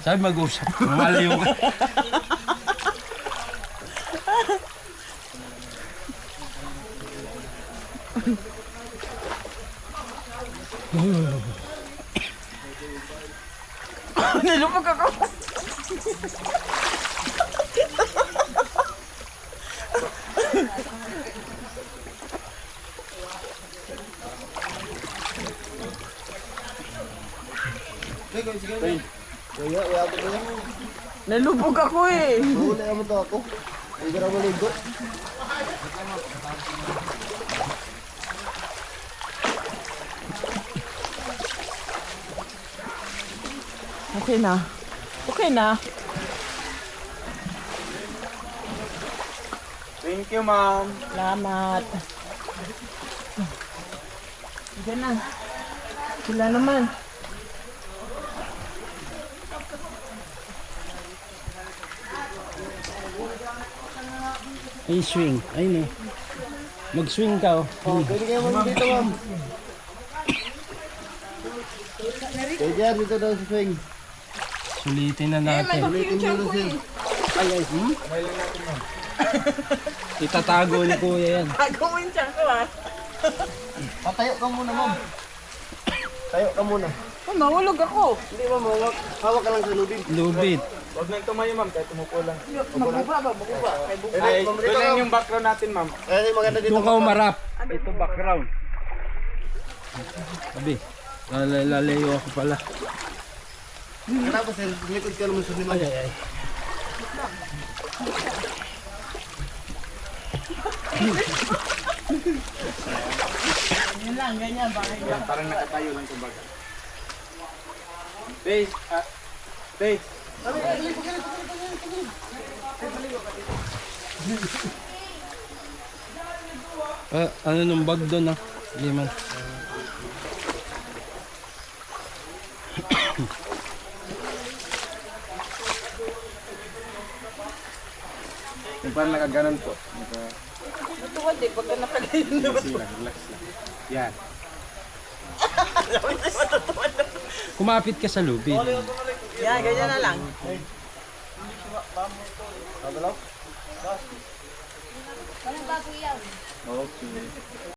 Sabi mag-usap. Maliw ka. Nilupag ako. Kaya, wala ko na yan. Nalubog ako eh. Wala naman to ako. Hindi ka na maligo. Okay na. Okay na. Thank you, ma'am. Salamat. Diyan na. Sila naman. Ay, swing. Ayun eh. Mag-swing ka oh. Oh, pwede kayo ma'am dito, ma'am. Pwede yan, dito daw sa swing. Sulitin na May natin. future ko eh. Ay, ay. Itatago ni kuya yan. Gagawin siya ko ah. Patayo ka muna, ma'am. Tayo ka muna. Oh, mahulog ako. Hindi, ma'am. Hawak ka lang sa lubid. Lubid. Huwag nang tumayo, ma'am, kahit tumupo lang. Maguba ba? Maguba. Kay buka. Ay, ma'am, doon dito, lang ma'am. yung background natin, ma'am. Eh, maganda dito. Doon ka umarap. Ito background. Sabi. Lalayo ako pala. Kenapa, sir? Likod ka naman sa lima. Ay, ay, ay. Yun lang, ganyan. Bakit Yan, parang nakatayo lang kumbaga. Base, base. Ano nung bag doon ah? Hindi man. Yung parang nakaganon po. natuwad eh? Pagka nakagayon na ba? Relax lang. Yan. Kumapit ka sa lubid. Yan, ganyan na lang. Okay.